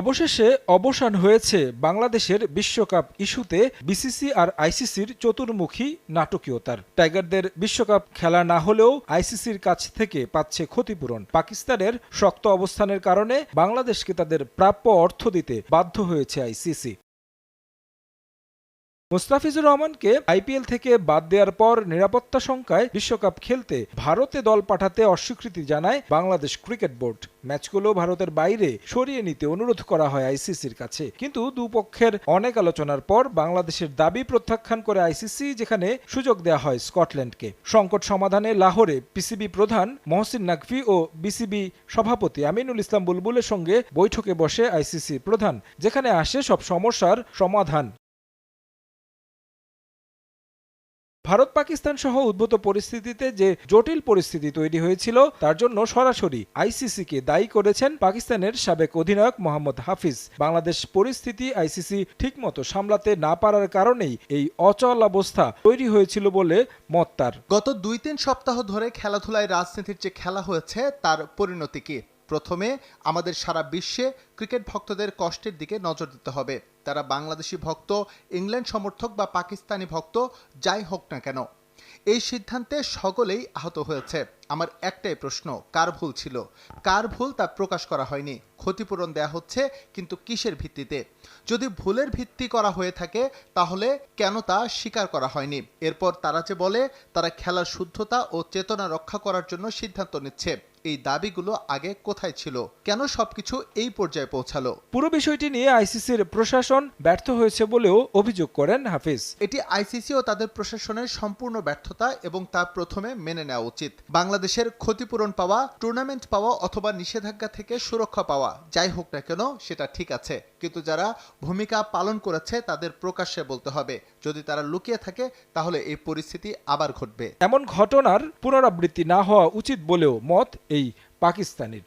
অবশেষে অবসান হয়েছে বাংলাদেশের বিশ্বকাপ ইস্যুতে বিসিসি আর আইসিসির চতুর্মুখী নাটকীয়তার। টাইগারদের বিশ্বকাপ খেলা না হলেও আইসিসির কাছ থেকে পাচ্ছে ক্ষতিপূরণ। পাকিস্তানের শক্ত অবস্থানের কারণে বাংলাদেশকে তাদের প্রাপ্য অর্থ দিতে বাধ্য হয়েছে আইসিসি। মুস্তাফিজুর রহমানকে আইপিএল থেকে বাদ দেওয়ার পর নিরাপত্তা শঙ্কায় বিশ্বকাপ খেলতে ভারতে দল পাঠাতে অস্বীকৃতি জানায় বাংলাদেশ ক্রিকেট বোর্ড। ম্যাচগুলো ভারতের বাইরে সরিয়ে নিতে অনুরোধ করা হয় আইসিসির কাছে, কিন্তু দুপক্ষের অনেক আলোচনার পর বাংলাদেশের দাবি প্রত্যাখ্যান করে আইসিসি, যেখানে সুযোগ দেওয়া হয় স্কটল্যান্ডকে। সংকট সমাধানে লাহোরে পিসিবি প্রধান মহসিন নাকভি ও বিসিবি সভাপতি আমিনুল ইসলাম বুলবুলের সঙ্গে বৈঠকে বসে আইসিসি প্রধান, যেখানে আসে সব সমস্যার সমাধান। ভারত পাকিস্তান সহ উদ্ভূত পরিস্থিতিতে যে জটিল পরিস্থিতি তৈরি হয়েছিল তার জন্য সরাসরি আইসিসিকে দায়ী করেছেন পাকিস্তানের সাবেক অধিনায়ক মোহাম্মদ হাফিজ। বাংলাদেশ পরিস্থিতি আইসিসি ঠিকমতো সামলাতে না পারার কারণেই এই অচল অবস্থা তৈরি হয়েছিল বলে মত তার। গত ২-৩ সপ্তাহ ধরে খেলাধুলায় রাজনীতির যে খেলা হয়েছে তার পরিণতি কি? প্রথমে আমাদের সারা বিশ্বে ক্রিকেট ভক্তদের কষ্টের দিকে নজর দিতে হবে। তারা বাংলাদেশি ভক্ত, ইংল্যান্ড সমর্থক বা পাকিস্তানি ভক্ত যাই হোক না কেন, এই সিদ্ধান্তে সকলেই আহত হয়েছে। আমার একটাই প্রশ্ন, কার ভুল ছিল? কার ভুল তা প্রকাশ করা হয়নি। ক্ষতিপূরণ দেয়া হচ্ছে, কিন্তু কিসের ভিত্তিতে? যদি ভুলের ভিত্তি করা হয়ে থাকে তাহলে কেন তা স্বীকার করা হয়নি? এরপর তারা যে বলে তারা খেলার শুদ্ধতা ও চেতনা রক্ষা করার জন্য সিদ্ধান্ত নিচ্ছে, এই দাবিগুলো আগে কোথায় ছিল? কেন সবকিছু এই পর্যায়ে পৌঁছালো? পুরো বিষয়টি নিয়ে আইসিসির প্রশাসন ব্যর্থ হয়েছে বলেও অভিযোগ করেন হাফিজ। এটি আইসিসি ও তাদের প্রশাসনের সম্পূর্ণ ব্যর্থতা এবং তা প্রথমে মেনে নেওয়া উচিত। বাংলাদেশের ক্ষতিপূরণ পাওয়া, টুর্নামেন্ট পাওয়া অথবা নিষেধাজ্ঞা থেকে সুরক্ষা পাওয়া যাই হোক না কেন সেটা ঠিক আছে, কিন্তু যারা ভূমিকা পালন করেছে তাদের প্রকাশ্যে বলতে হবে। যদি তারা লুকিয়ে থাকে তাহলে এই পরিস্থিতি আবার ঘটবে। এমন ঘটনার পুনরাবৃত্তি না হওয়া উচিত বলেও মত এই পাকিস্তানির।